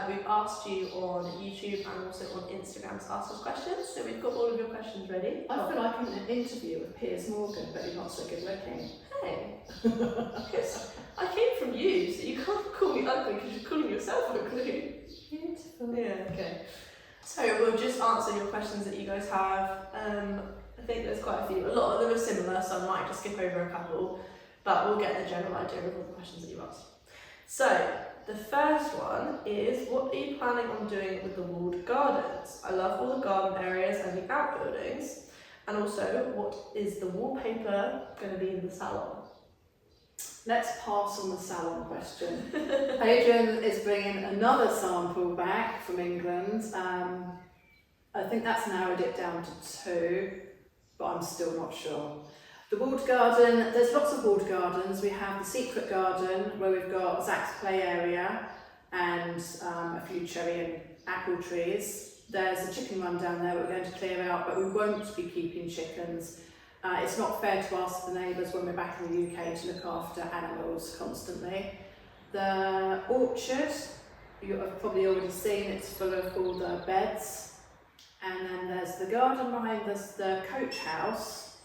we've asked you on YouTube and also on Instagram to ask us questions. So we've got all of your questions ready. I feel like I'm in an interview with Piers Morgan, but you're not so good looking. Hey, because I came from you, so you can't call me ugly because you're calling yourself ugly. Beautiful. Yeah, okay. So we'll just answer your questions that you guys have. I think there's quite a few. A lot of them are similar, so I might just skip over a couple, but we'll get the general idea of all the questions that you asked. So the first one is, what are you planning on doing with the walled gardens? I love all the garden areas and the outbuildings. And also, what is the wallpaper going to be in the salon? Let's pass on the salon question. Adrian is bringing another sample back from England. I think that's narrowed it down to 2, but I'm still not sure. The walled garden, there's lots of walled gardens. We have the secret garden where we've got Zach's play area and a few cherry and apple trees. There's a chicken run down there we're going to clear out, but we won't be keeping chickens. It's not fair to ask the neighbours when we're back in the UK to look after animals constantly. The orchard, you have probably already seen, it's full of all the beds. And then there's the garden behind us, the coach house,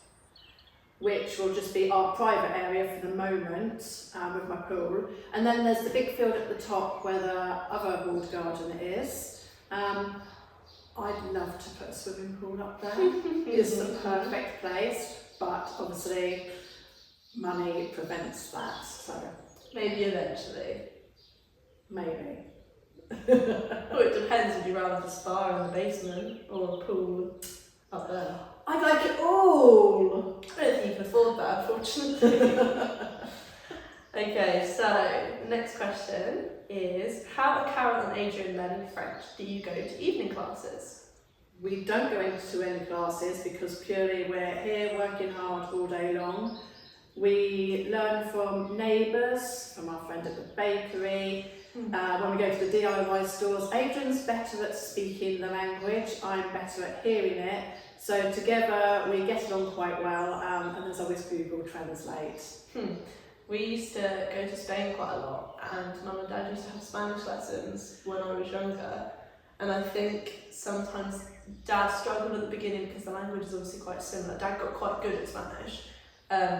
which will just be our private area for the moment with my pool. And then there's the big field at the top where the other walled garden is. I'd love to put a swimming pool up there. It's the perfect place, but obviously money prevents that, so Maybe eventually. maybe. Well, it depends. Would you rather the spa in the basement or a pool up there? I'd like it all! I don't think you can afford that, unfortunately. Okay, so the next question is, how are Carol and Adrian learning French? Do you go to evening classes? We don't go into any classes because purely we're here working hard all day long. We learn from neighbours, from our friend at the bakery. When we go to the DIY stores, Adrian's better at speaking the language, I'm better at hearing it. So together we get along quite well, and there's always Google Translate. We used to go to Spain quite a lot, and Mum and Dad used to have Spanish lessons when I was younger. And I think sometimes Dad struggled at the beginning because the language is obviously quite similar. Dad got quite good at Spanish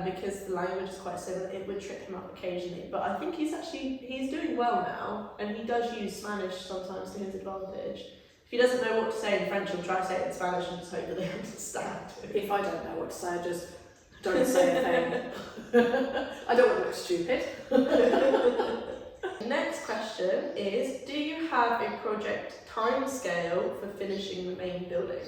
because the language is quite similar. It would trip him up occasionally, but I think he's doing well now, and he does use Spanish sometimes to his advantage. If he doesn't know what to say in French, he'll try to say it in Spanish and just hope that they understand. If I don't know what to say, I just don't say a thing. I don't want to look stupid. Next question is, do you have a project timescale for finishing the main building?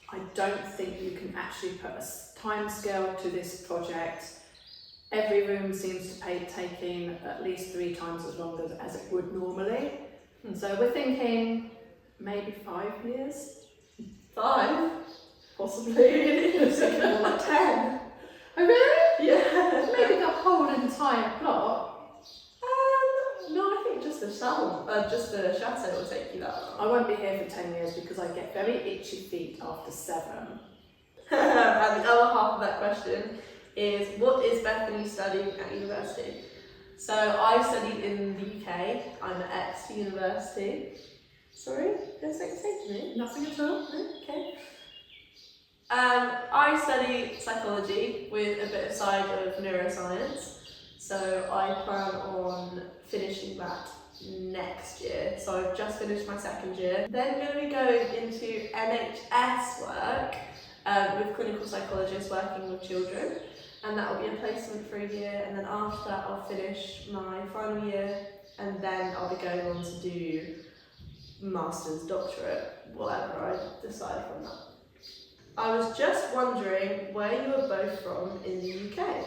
I don't think you can actually put a timescale to this project. Every room seems to be taking at least 3 times as long as it would normally. So we're thinking maybe 5 years. 5? Possibly. I was thinking more like 10. Oh really? Yeah. Maybe the whole entire plot. No, I think just the salon, just the chateau will take you that long. I won't be here for 10 years because I get very itchy feet after 7. And the other half of that question is, what is Bethany studying at university? So I studied in the UK. I'm at Exeter University. Sorry, there's something to say to me? Nothing at all. Okay. I study psychology with a bit of side of neuroscience. So I plan on finishing that next year. So I've just finished my 2nd year. Then going to be going into NHS work with clinical psychologists working with children. And that will be a placement for a year. And then after that, I'll finish my final year. And then I'll be going on to do master's, doctorate, whatever I decide from that. I was just wondering where you were both from in the UK.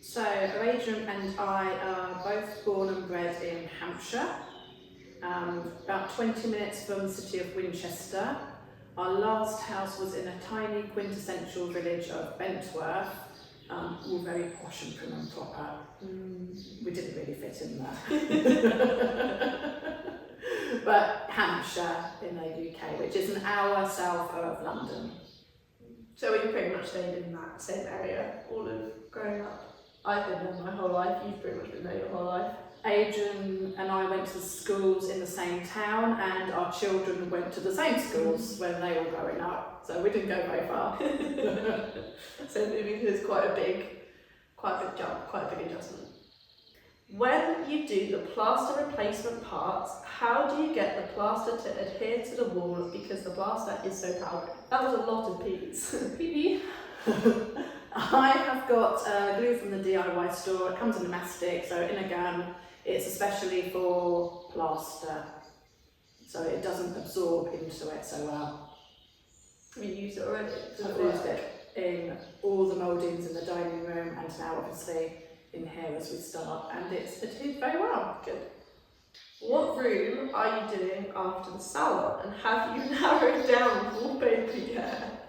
So Adrian and I are both born and bred in Hampshire, about 20 minutes from the city of Winchester. Our last house was in a tiny quintessential village of Bentworth, all very posh and prim and proper. We didn't really fit in there. But Hampshire in the UK, which is an hour south of London. So we pretty much stayed in that same area all of growing up. I've been there my whole life, you've pretty much been there your whole life. Adrian and I went to the schools in the same town, and our children went to the same schools when they were growing up, so we didn't go very far. So moving is quite a big jump, quite a big adjustment. When you do the plaster replacement parts, how do you get the plaster to adhere to the wall because the plaster is so powdery? That was a lot of P's. Pee. I have got glue from the DIY store. It comes in a mastic, so in a gun. It's especially for plaster, so it doesn't absorb into it so well. Have you used it already? I've used it in all the mouldings in the dining room, and now obviously in here as we start, and it's adhered very well. Good. What room are you doing after the salon, and have you narrowed down wallpaper yet?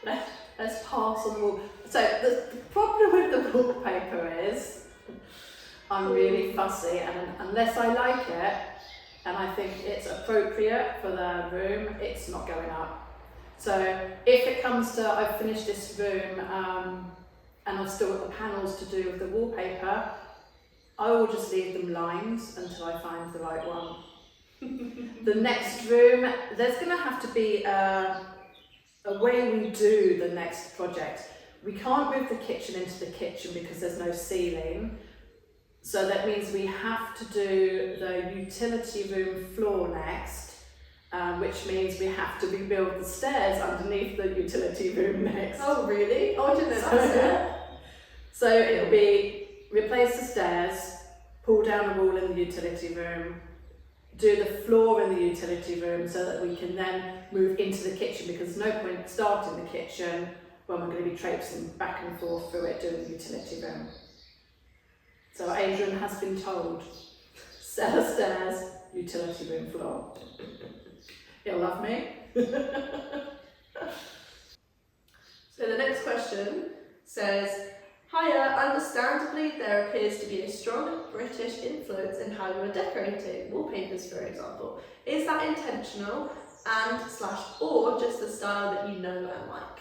Let's pass on the wall. So the problem with the wallpaper is I'm really fussy, and unless I like it and I think it's appropriate for the room, it's not going up. So if it comes to I've finished this room and I've still got the panels to do with the wallpaper, I will just leave them lined until I find the right one. The next room, there's going to have to be a way we do the next project. We can't move the kitchen into the kitchen because there's no ceiling. So that means we have to do the utility room floor next, which means we have to rebuild the stairs underneath the utility room next. Oh really? Oh, I didn't know that. So it'll be replace the stairs, pull down a wall in the utility room, do the floor in the utility room so that we can then move into the kitchen, because there's no point starting the kitchen when we're going to be traipsing back and forth through it doing the utility room. So Adrian has been told, cellar stairs, utility room floor. He'll love me. So the next question says, hiya, understandably there appears to be a strong British influence in how you are decorating, wallpapers for example. Is that intentional or just the style that you know and like?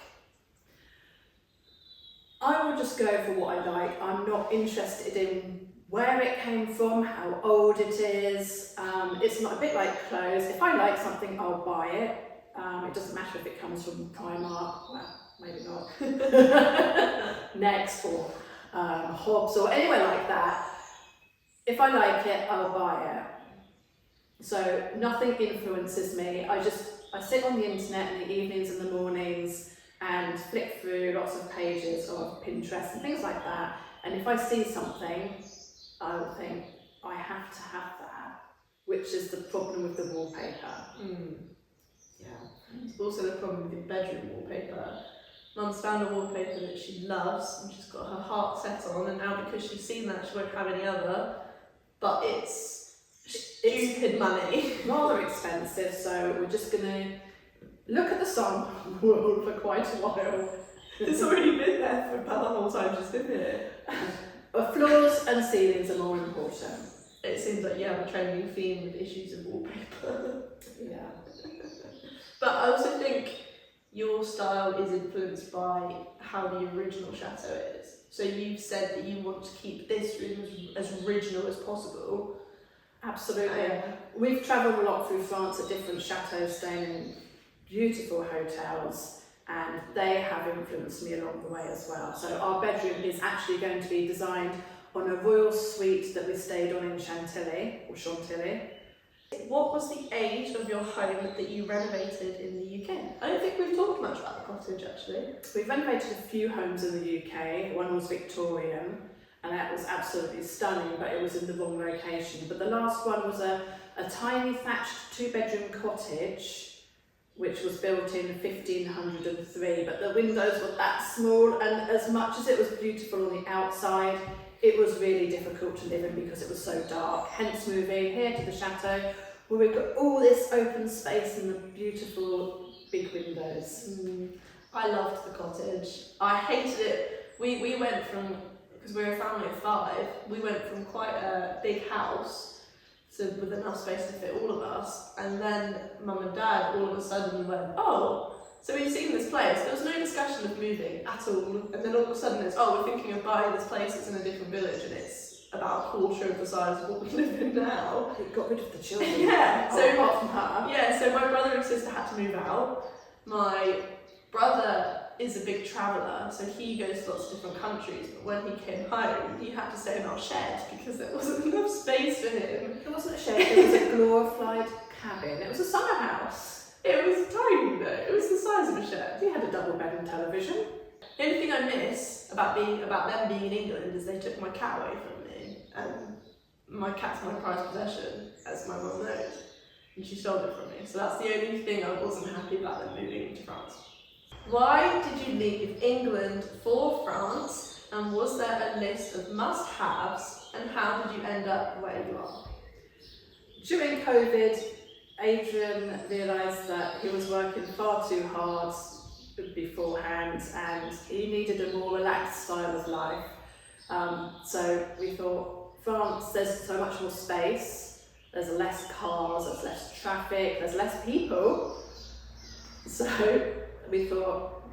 I will just go for what I like. I'm not interested in where it came from, how old it is. It's not a bit like clothes. If I like something, I'll buy it. It doesn't matter if it comes from Primark, well, maybe not. Next, or Hobbs, or anywhere like that. If I like it, I'll buy it. So nothing influences me. I sit on the internet in the evenings and the mornings and flick through lots of pages of Pinterest and things like that. And if I see something, I will think, I have to have that, which is the problem with the wallpaper. Yeah. It's also the problem with your bedroom wallpaper. Mum's found a wallpaper that she loves and she's got her heart set on, and now because she's seen that she won't have any other, but it's stupid money. Rather expensive, so we're just going to look at the sample wall for quite a while. It's already been there for about the whole time she's been here. Floors and ceilings are more important. It seems like you have a trending theme with issues of wallpaper. Yeah. But I also think your style is influenced by how the original chateau is. So you've said that you want to keep this room as original as possible. Absolutely. We've travelled a lot through France at different chateaus, staying in beautiful hotels, and they have influenced me along the way as well. So our bedroom is actually going to be designed on a royal suite that we stayed on in Chantilly. What was the age of your home that you renovated in the UK? I don't think we've talked much about the cottage actually. We've renovated a few homes in the UK. One was Victorian, and that was absolutely stunning, but it was in the wrong location. But the last one was a tiny thatched 2-bedroom cottage, which was built in 1503, but the windows were that small, and as much as it was beautiful on the outside, it was really difficult to live in because it was so dark. Hence moving here to the chateau, where we've got all this open space and the beautiful big windows. I loved the cottage. I hated it. We went from, because we're a family of 5, we went from quite a big house with enough space to fit all of us, and then Mum and Dad all of a sudden went, oh, so we've seen this place. There was no discussion of moving at all, and then all of a sudden it's, oh, we're thinking of buying this place, it's in a different village, and it's about a quarter of the size of what we live in now. It got rid of the children. Yeah, so apart from her. Yeah, so my brother and sister had to move out. My brother is a big traveller, so he goes to lots of different countries, but when he came home, he had to stay in our shed because there wasn't enough space for him. It wasn't a shed, it was a glorified cabin. It was a summer house. It was tiny though, it was the size of a shed. We had a double bed and television. The only thing I miss about them being in England is they took my cat away from me, and my cat's my prized possession, as my mum knows, and she stole it from me. So that's the only thing I wasn't happy about them moving to France. Why did you leave England for France, and was there a list of must-haves, and how did you end up where you are? During COVID, Adrian realised that he was working far too hard beforehand and he needed a more relaxed style of life. So we thought, France, there's so much more space, there's less cars, there's less traffic, there's less people. So we thought,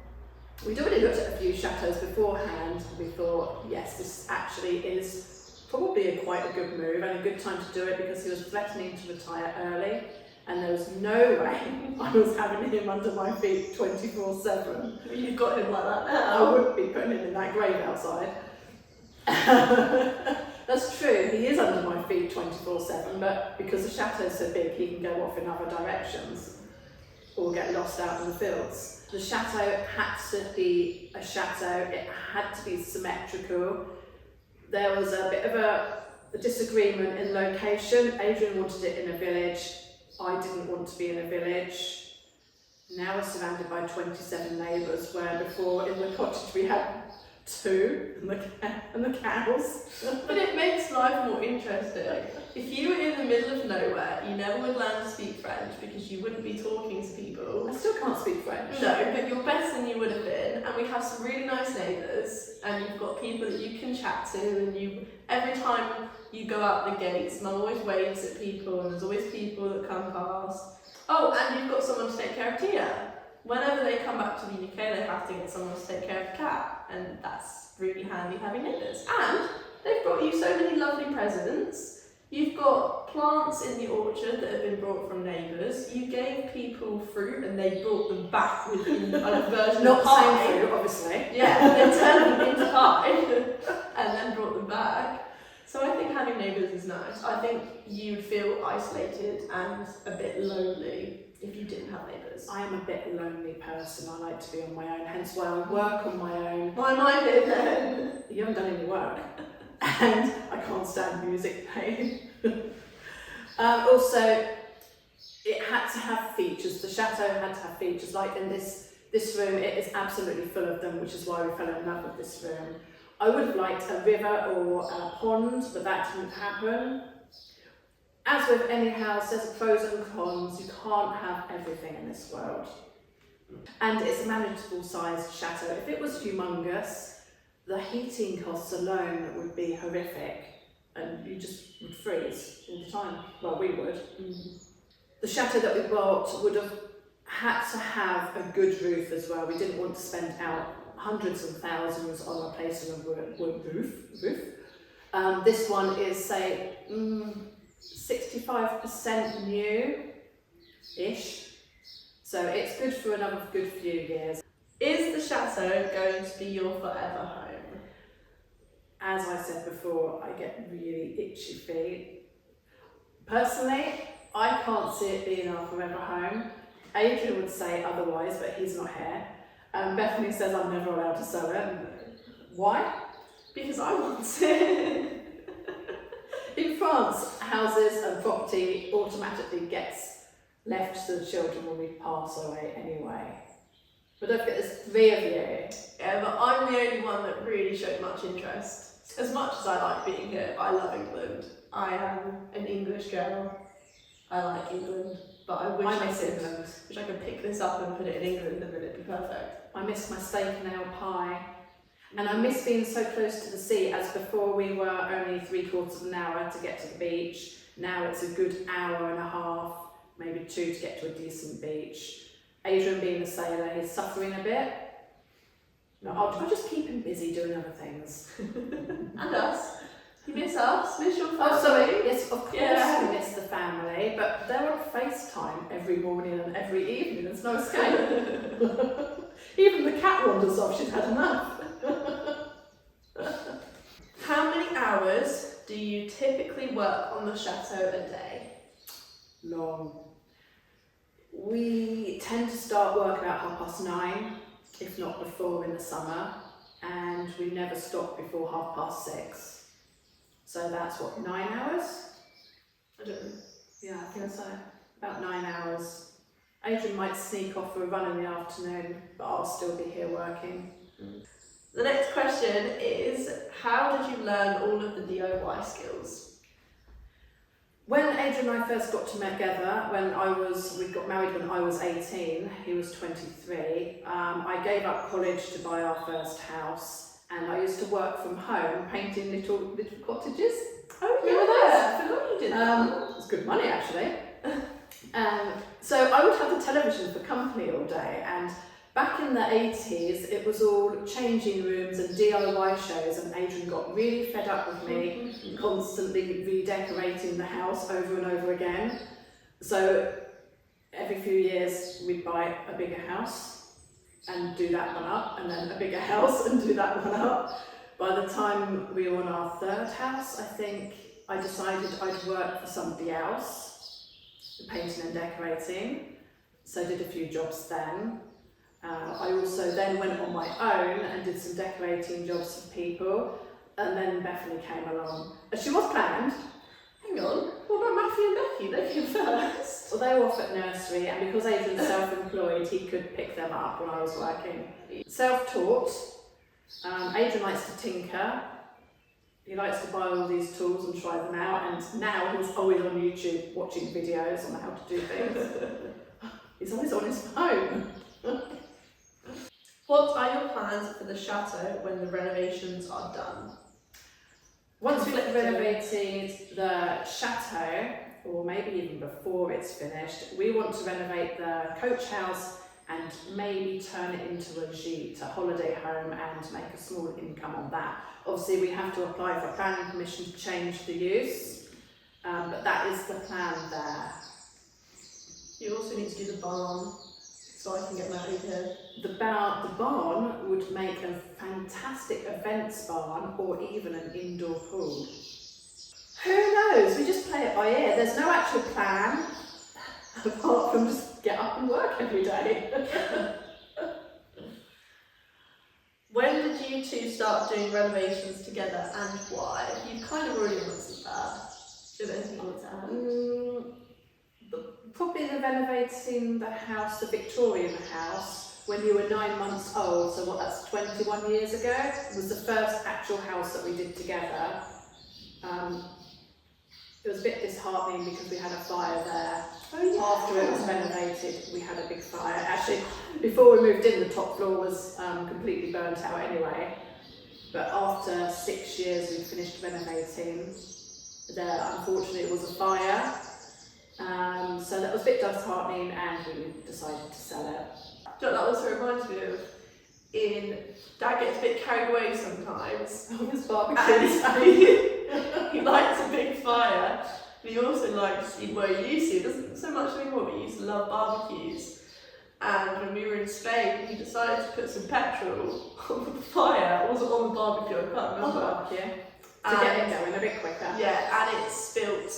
we'd already looked at a few chateaux beforehand. We thought, yes, this actually is probably quite a good move and a good time to do it because he was threatening to retire early and there was no way I was having him under my feet 24/7. You've got him like that now. I wouldn't be putting him in that grave outside. That's true, he is under my feet 24/7, but because the chateau's so big, he can go off in other directions or get lost out in the fields. The chateau had to be a chateau, it had to be symmetrical. There was a bit of a disagreement in location. Adrian wanted it in a village, I didn't want to be in a village. Now we're surrounded by 27 neighbours, where before in the cottage we had 2 and the cows. But it makes life more interesting. If you were in the middle of nowhere, you never would learn to speak French because you wouldn't be talking to people. I still can't speak French. No, but you're better than you would have been, and we have some really nice neighbours, and you've got people that you can chat to, and every time you go out the gates, Mum always waves at people, and there's always people that come past. Oh, and you've got someone to take care of Tia. Whenever they come back to the UK, they have to get someone to take care of the cat, and that's really handy having neighbours. And they've brought you so many lovely presents. You've got plants in the orchard that have been brought from neighbours. You gave people fruit and they brought them back with you a version Not of pie. the same fruit, obviously. Yeah, they turned them into pie and then brought them back. So I think having neighbours is nice. I think you'd feel isolated and a bit lonely if you didn't have neighbours. I am a bit lonely person, I like to be on my own, hence why I work on my own. Why am I here then? You haven't done any work. And I can't stand music playing. Also, it had to have features. The chateau had to have features. Like in this room, it is absolutely full of them, which is why we fell in love with this room. I would have liked a river or a pond, but that didn't happen. As with any house, there's pros and cons. You can't have everything in this world. And it's a manageable sized chateau. If it was humongous, the heating costs alone would be horrific and you just would freeze all the time. Well, we would. The chateau that we bought would have had to have a good roof as well. We didn't want to spend out hundreds of thousands on replacing a roof. This one is, say, 65% new-ish. So it's good for another good few years. Is the chateau going to be your forever home? As I said before, I get really itchy feet. Personally, I can't see it being our forever home. Adrian would say otherwise, but he's not here. Bethany says I'm never allowed to sell it. Why? Because I want it. In France, houses and property automatically gets left to the children when we pass away anyway. But don't forget, there's 3 of you. Yeah, but I'm the only one that really showed much interest. As much as I like being here, I love England. I am an English girl. I like England, but I wish I could pick this up and put it in England and then it'd be perfect. I miss my steak and ale pie. And I miss being so close to the sea, as before we were only 3/4 of an hour to get to the beach. Now it's a good hour and a half, maybe 2 to get to a decent beach. Adrian being a sailor, he's suffering a bit. No, I'll just keep him busy doing other things. And us. You miss us, miss your family. Oh, sorry. Yes, of course Yeah. we miss the family, but they're on FaceTime every morning and every evening. There's no escape. Even the cat wanders off. She's had enough. How many hours do you typically work on the chateau a day? Long. We tend to start work about 9:30, if not before in the summer, and we never stop before 6:30. So that's what, 9 hours? I don't know. Yeah, I think so. About 9 hours. Adrian might sneak off for a run in the afternoon, but I'll still be here working. The next question is, how did you learn all of the DIY skills? When Adrian and I first got together, we got married when I was 18, he was 23, I gave up college to buy our first house, and I used to work from home painting little cottages. Oh yeah, I forgot you did that. It was good money actually. So I would have the television for company all day, and back in the 80s it was all changing rooms and DIY shows, and Adrian got really fed up with me constantly redecorating the house over and over again. So every few years we'd buy a bigger house and do that one up, and then a bigger house and do that one up. By the time we were on our third house, I think I decided I'd work for somebody else, painting and decorating. So I did a few jobs then. I also then went on my own and did some decorating jobs for people, and then Bethany came along. She was planned. Hang on, what about Matthew and Becky? They came first. Well, they were off at nursery, and because Adrian's self-employed, he could pick them up when I was working. Self-taught. Adrian likes to tinker. He likes to buy all these tools and try them out, and now he's always on YouTube watching videos on how to do things. He's always on his phone. What are your plans for the chateau when the renovations are done? Once we've renovated the chateau, or maybe even before it's finished, we want to renovate the coach house and maybe turn it into a gîte, a holiday home, and make a small income on that. Obviously we have to apply for planning permission to change the use, but that is the plan there. You also need to do the barn, so I can get married here. The barn would make a fantastic events barn, or even an indoor pool. Who knows? We just play it by ear. There's no actual plan, apart from just get up and work every day. When did you two start doing renovations together, and why? You've kind of already answered that. Is there anything you want to add? Probably the renovating the house, the Victorian house, when you were 9 months old, so that's 21 years ago, was the first actual house that we did together. It was a bit disheartening because we had a fire there. Oh, yeah. After it was renovated, we had a big fire. Actually, before we moved in, the top floor was completely burnt out anyway. But after 6 years, we finished renovating. There, unfortunately, was a fire. So that was a bit disheartening, and we decided to sell it. Do you know what that also reminds me of? Dad gets a bit carried away sometimes. Oh, his barbecues. He likes a big fire, but he also likes, he used to, doesn't so much anymore, but he used to love barbecues. And when we were in Spain, he decided to put some petrol on the fire. It wasn't on the barbecue, I can't remember. On the barbecue. To get it going a bit quicker. Yeah, and it spilt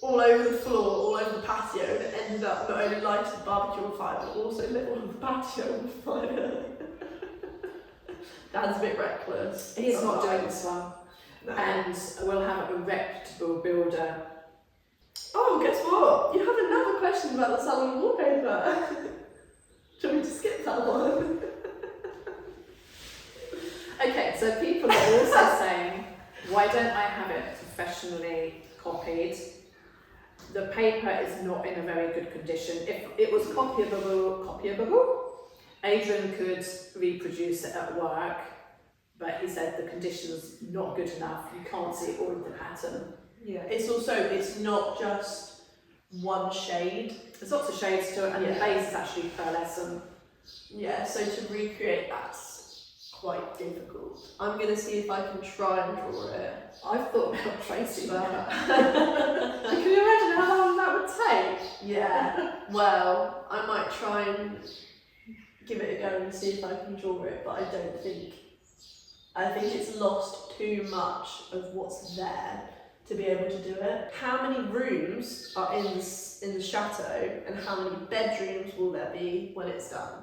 all over the floor, all over the patio, and it ended up not only lighting the barbecue on fire, but also lit all of the patio on fire. Dad's a bit reckless. He's not doing this one. No. And we'll have a reputable builder. Oh, guess what? You have another question about the salon wallpaper. Do you want me to skip that one? Okay, so people are also saying, why don't I have it professionally copied? The paper is not in a very good condition. If it was copyable, Adrian could reproduce it at work, but he said the condition's not good enough. You can't see all of the pattern. Yeah, it's not just one shade. There's lots of shades to it, and the base is actually pearlescent. Yeah, so to recreate that's quite difficult. I'm going to see if I can try and draw it. I've thought about tracing But that. Can you imagine how long that would take? yeah, well, I might try and give it a go and see if I can draw it, but I think it's lost too much of what's there to be able to do it. How many rooms are in the chateau, and how many bedrooms will there be when it's done?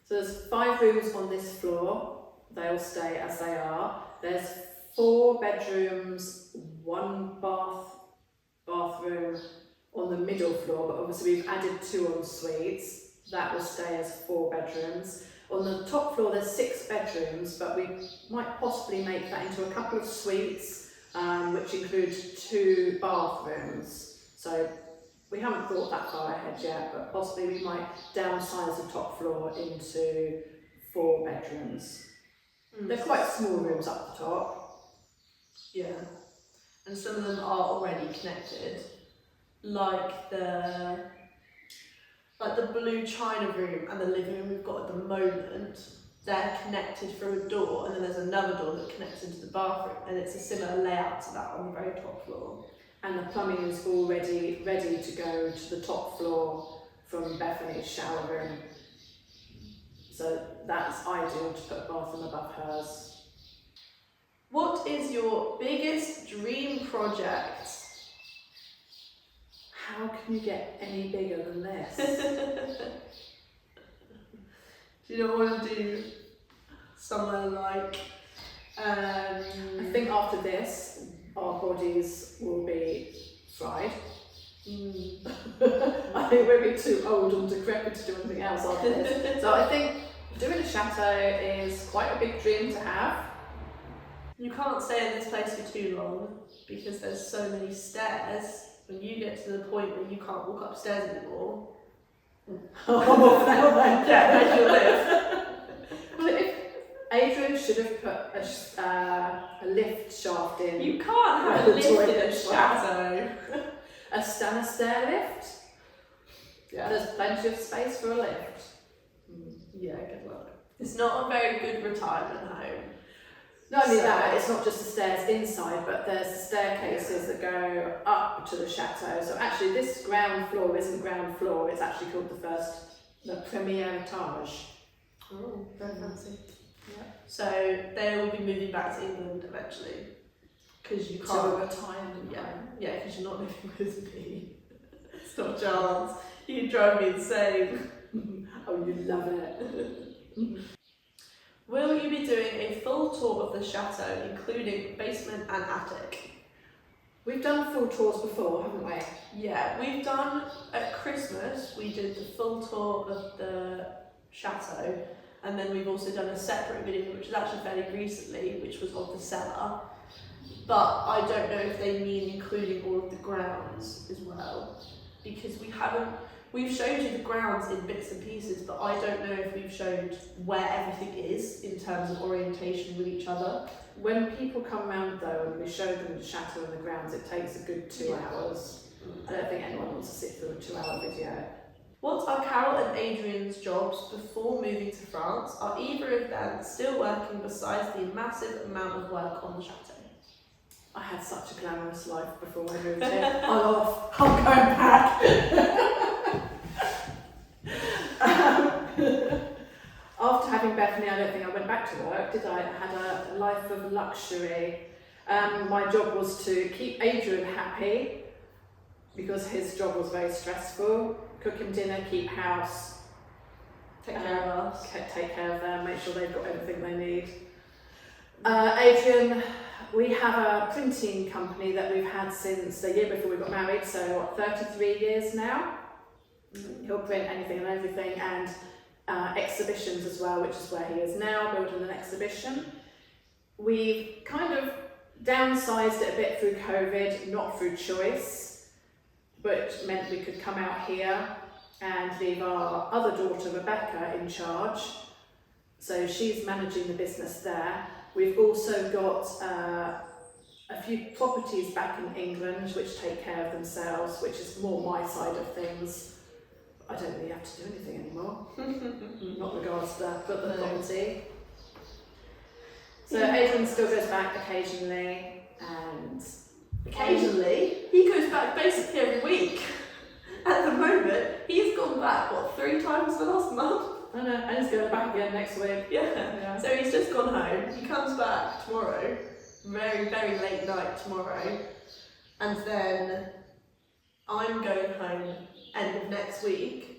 So there's 5 rooms on this floor. They'll stay as they are. There's 4 bedrooms, 1 bathroom on the middle floor, but obviously we've added 2 en suites. That will stay as 4 bedrooms. On the top floor there's 6 bedrooms, but we might possibly make that into a couple of suites, which include 2 bathrooms. So we haven't thought that far ahead yet, but possibly we might downsize the top floor into 4 bedrooms. They're quite small rooms up the top. Yeah, and some of them are already connected, like the blue china room and the living room we've got at the moment. They're connected through a door, and then there's another door that connects into the bathroom, and it's a similar layout to that on the very top floor. And the plumbing is already ready to go to the top floor from Bethany's shower room. So that's ideal to put a bathroom above hers. What is your biggest dream project? How can you get any bigger than this? Do you not want to do somewhere like... I think after this, our bodies will be fried. I think we'll be too old and decrepit to do anything else after this. So I think doing a chateau is quite a big dream to have. You can't stay in this place for too long because there's so many stairs. When you get to the point where you can't walk upstairs anymore, yeah, where do you live? Well, if Adrian should have put a lift shaft in. You can't have a lift in a chateau. A stair lift? Yeah. There's plenty of space for a lift. Yeah, good luck. It's not a very good retirement home. Not only that, it's not just the stairs inside, but there's the staircases that go up to the chateau. So actually this ground floor isn't ground floor, it's actually called the premier etage. Oh, very fancy. Yeah. So they will be moving back to England eventually. Because you can't... So retirement. Yeah, because you're not living with me. It's not a chance. You drive me insane. Oh, you love it. Will you be doing a full tour of the chateau, including basement and attic? We've done full tours before, haven't we? Yeah, we've done, at Christmas, we did the full tour of the chateau, and then we've also done a separate video, which was actually fairly recently, which was of the cellar. But I don't know if they mean including all of the grounds as well, because we've showed you the grounds in bits and pieces, but I don't know if we've showed where everything is in terms of orientation with each other. When people come round though and we show them the chateau and the grounds, it takes a good 2 hours. I don't think anyone wants to sit through a 2-hour video. What are Carol and Adrian's jobs before moving to France? Are either of them still working besides the massive amount of work on the chateau? I had such a glamorous life before I moved here. I'm off. I'm going back. After having Bethany, I don't think I went back to work, did I? I had a life of luxury. My job was to keep Adrian happy because his job was very stressful. Cook him dinner, keep house, Take care of us. take care of them, make sure they've got everything they need. Adrian, we have a printing company that we've had since the year before we got married, so what, 33 years now? He'll print anything and everything, and exhibitions as well, which is where he is now, building an exhibition. We've kind of downsized it a bit through COVID, not through choice, but meant we could come out here and leave our other daughter Rebecca in charge. So she's managing the business there. We've also got a few properties back in England which take care of themselves, which is more my side of things. I don't really have to do anything anymore, not regards to that, but the property. So Adrian still goes back occasionally, and occasionally he goes back basically every week. At the moment, he's gone back, 3 times the last month? I know, and he's going back again next week. Yeah. So he's just gone home. He comes back tomorrow, very, very late night tomorrow. And then I'm going home end of next week,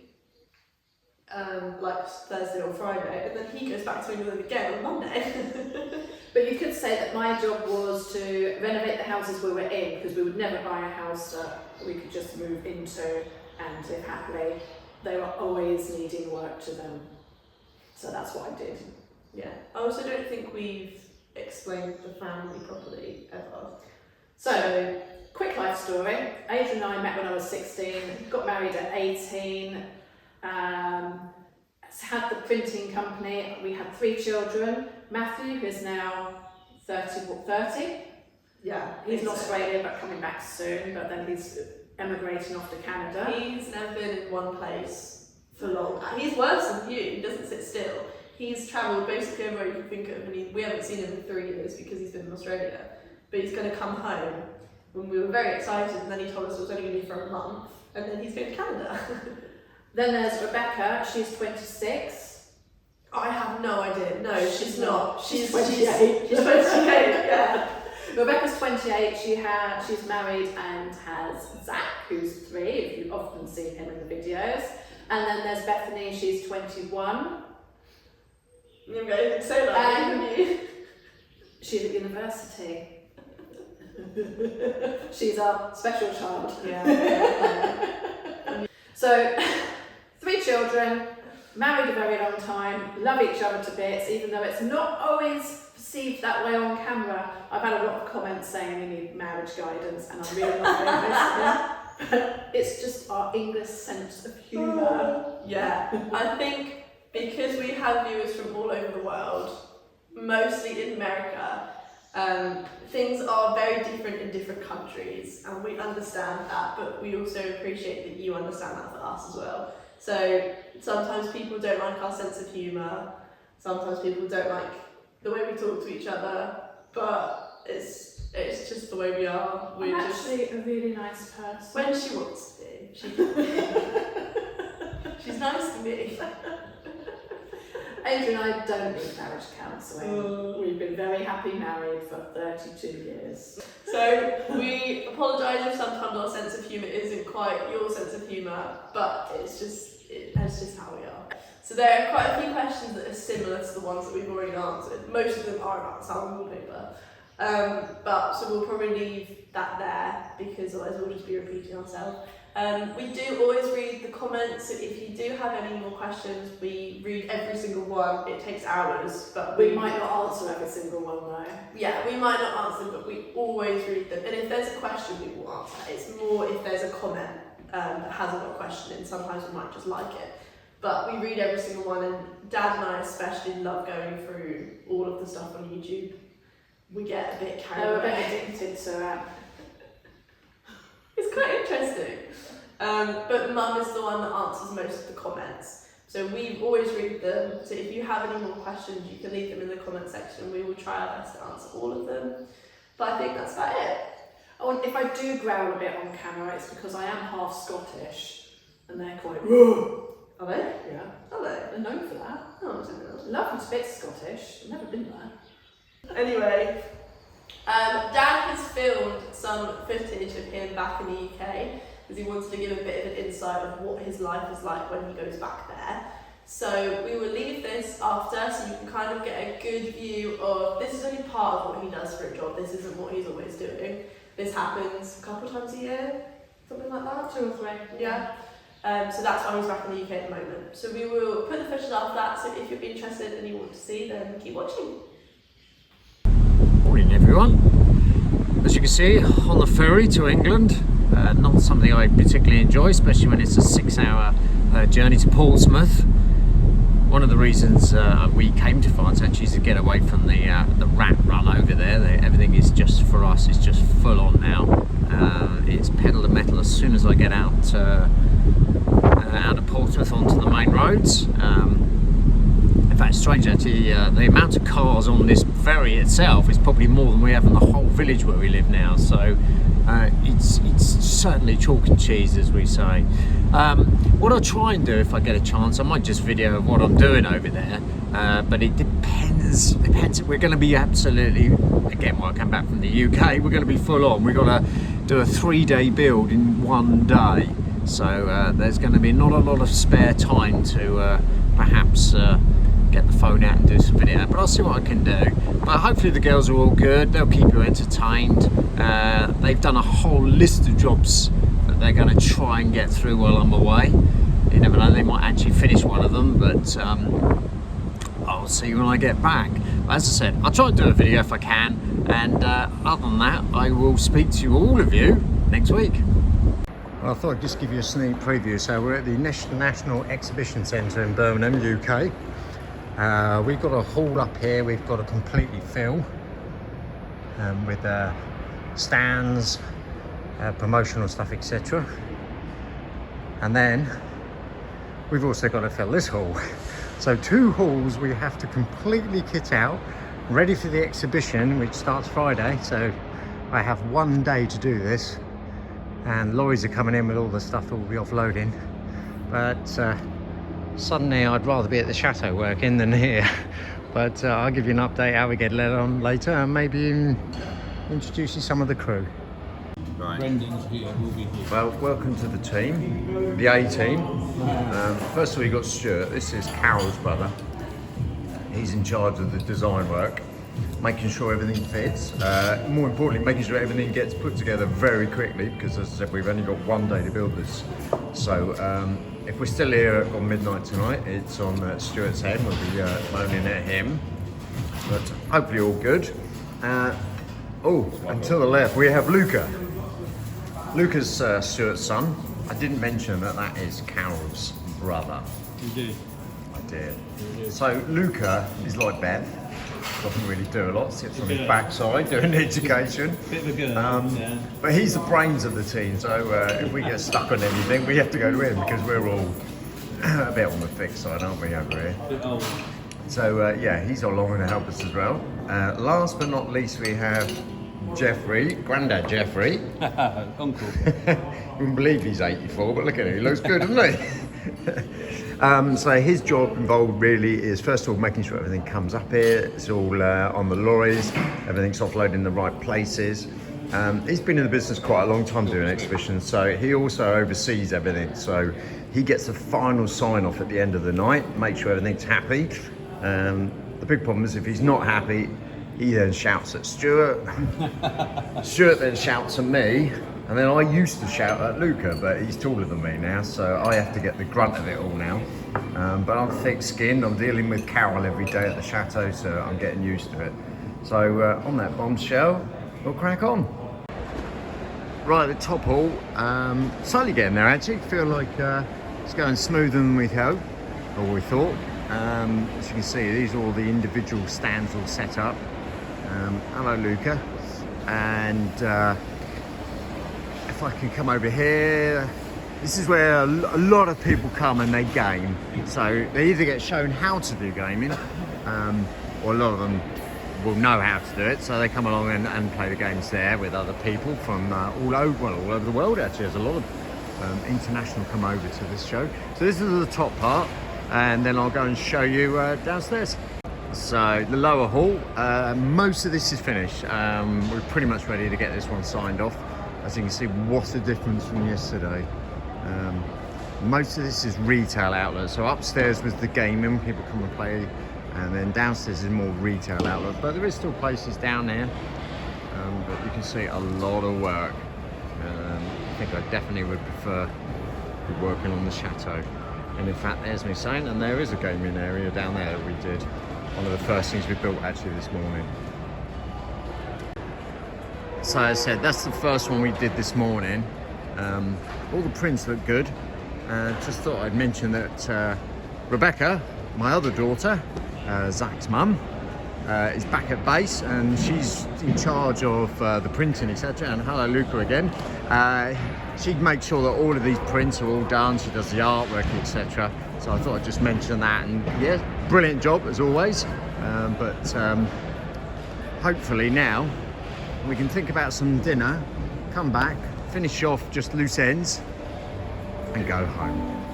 like Thursday or Friday, and then he goes back to England again on Monday. But you could say that my job was to renovate the houses we were in, because we would never buy a house that we could just move into and live happily. They were always needing work to them. So that's what I did. Yeah. I also don't think we've explained the family properly ever. So, quick life story. Adrian and I met when I was 16, got married at 18, had the printing company. We had 3 children. Matthew, who's now 30. Yeah. He's in Australia but coming back soon, but then he's emigrating off to Canada. He's never been in one place for long. He's worse than you, he doesn't sit still. He's travelled basically everywhere you can think of, and we haven't seen him in 3 years because he's been in Australia. But he's going to come home when we were very excited, and then he told us it was only going to be for a month, and then he's going to Canada. Then there's Rebecca, she's 26. I have no idea. No, she's not. She's 28. She's 28, yeah. Rebecca's 28, she's married and has Zach, who's 3, if you've often seen him in the videos. And then there's Bethany, she's 21. You're going to say that, haven't you? She's at university. She's our special child. Yeah. So, 3 children, married a very long time, love each other to bits, even though it's not always perceived that way on camera. I've had a lot of comments saying we need marriage guidance, and I'm really not listening. It's just our English sense of humour. Yeah, I think because we have viewers from all over the world, mostly in America, things are very different in different countries, and we understand that, but we also appreciate that you understand that for us as well. So sometimes people don't like our sense of humour, sometimes people don't like the way we talk to each other, but it's just the way we are. I'm actually a really nice person. When she wants to be. She's nice to me. Adrian and I don't need marriage counselling. We've been very happy married for 32 years. So we apologise if sometimes our sense of humour isn't quite your sense of humour, but it's just how we are. So there are quite a few questions that are similar to the ones that we've already answered. Most of them are about sound wallpaper. But so we'll probably leave that there because otherwise we'll just be repeating ourselves. We do always read the comments, so if you do have any more questions, we read every single one. It takes hours, but we might not answer every single one though. Yeah, we might not answer them, but we always read them. And if there's a question, we will answer. It's more if there's a comment that hasn't got a question in, sometimes we might just like it. But we read every single one, and Dad and I especially love going through all of the stuff on YouTube. We get a bit carried away. We're a bit addicted to that. It's quite interesting. But Mum is the one that answers most of the comments. So we always read them. So if you have any more questions, you can leave them in the comment section and we will try our best to answer all of them. But I think that's about it. Oh, and if I do growl a bit on camera, it's because I am half Scottish and they're quite raw. Are they? Yeah. Are they? They're known for that. Oh, I didn't know. Love to bit Scottish. I've never been there. Anyway, Dad has filmed some footage of him back in the UK because he wanted to give a bit of an insight of what his life is like when he goes back there. So we will leave this after so you can kind of get a good view of, this is only part of what he does for a job, this isn't what he's always doing. This happens a couple of times a year, something like that. 2 or 3. Yeah. So that's why he's back in the UK at the moment. So we will put the footage after that, so if you're interested and you want to see, then keep watching. Morning everyone. As you can see, on the ferry to England, not something I particularly enjoy, especially when it's a 6-hour journey to Portsmouth. One of the reasons we came to France actually is to get away from the rat run over there. Everything is just, for us, it's just full on now. It's pedal to metal as soon as I get out of Portsmouth onto the main roads. In fact, it's strange actually, the amount of cars on this ferry itself is probably more than we have in the whole village where we live now. So it's certainly chalk and cheese, as we say. What I'll try and do if I get a chance, I might just video what I'm doing over there, but it depends. We're going to be absolutely, again, when I come back from the UK, we're going to be full on. We've got to do a 3-day build in 1 day. So there's going to be not a lot of spare time to perhaps get the phone out and do some video, but I'll see what I can do. But hopefully the girls are all good, they'll keep you entertained. They've done a whole list of jobs that they're going to try and get through while I'm away. You never know, they might actually finish one of them, but I'll see when I get back. But as I said, I'll try and do a video if I can, and other than that, I will speak to all of you next week. Well, I thought I'd just give you a sneak preview. So we're at the National Exhibition Centre in Birmingham, UK. We've got a hall up here we've got to completely fill with stands, promotional stuff, etc. And then we've also got to fill this hall. So 2 halls we have to completely kit out, ready for the exhibition, which starts Friday. So I have 1 day to do this. And lorries are coming in with all the stuff that we'll be offloading. But suddenly I'd rather be at the Chateau working than here. But I'll give you an update how we get led on later, and maybe even introduce you some of the crew. Right. Brendan's here, we'll be here. Well, welcome to the team, the A team. First of all, you've got Stuart. This is Carol's brother. He's in charge of the design work, making sure everything fits. More importantly, making sure everything gets put together very quickly, because as I said, we've only got 1 day to build this. So if we're still here on midnight tonight, it's on Stuart's head. We'll be moaning at him, but hopefully all good. And to the left we have Luca. Luca's Stuart's son. I didn't mention that that is Carol's brother. You did. I did. So Luca is like Beth. Doesn't really do a lot, sits on his backside doing education. Bit of a girl, yeah. But he's the brains of the team, so if we get stuck on anything, we have to go to him, because we're all a bit on the thick side, aren't we, over here? Bit old. So yeah, he's along to help us as well. Last but not least, we have Jeffrey, Grandad Jeffrey. Uncle. You wouldn't believe he's 84, but look at him, he looks good, doesn't he? So his job involved really is, first of all, making sure everything comes up here. It's all on the lorries, everything's offloaded in the right places. He's been in the business quite a long time doing exhibitions, so he also oversees everything. So he gets the final sign off at the end of the night, make sure everything's happy. The big problem is if he's not happy, he then shouts at Stuart. Stuart then shouts at me. And then I used to shout at Luca, but he's taller than me now, so I have to get the grunt of it all now. But I'm thick-skinned, I'm dealing with Carol every day at the Chateau, so I'm getting used to it. So on that bombshell, we'll crack on. Right, the top hall, slowly getting there actually. Feel like it's going smoother than we hoped, or we thought. As you can see, these are all the individual stands all set up. Hello Luca. And if I can come over here, this is where a lot of people come and they game. So they either get shown how to do gaming, or a lot of them will know how to do it. So they come along and play the games there with other people from all over the world actually. There's a lot of international come over to this show. So this is the top part, and then I'll go and show you downstairs. So the lower hall, most of this is finished. We're pretty much ready to get this one signed off. As you can see, what a difference from yesterday. Most of this is retail outlet. So upstairs was the gaming, people come and play, and then downstairs is more retail outlet. But there is still places down there. But you can see a lot of work. I think I definitely would prefer working on the Chateau. And in fact, there's me saying, and there is a gaming area down there that we did. One of the first things we built actually this morning. So as I said, that's the first one we did this morning. All the prints look good. Just thought I'd mention that Rebecca, my other daughter, Zach's mum, is back at base, and she's in charge of the printing, etc. And hello Luca again. She makes sure that all of these prints are all done. She does the artwork, etc. So I thought I'd just mention that. And yeah, brilliant job as always, but hopefully now we can think about some dinner, come back, finish off just loose ends and go home.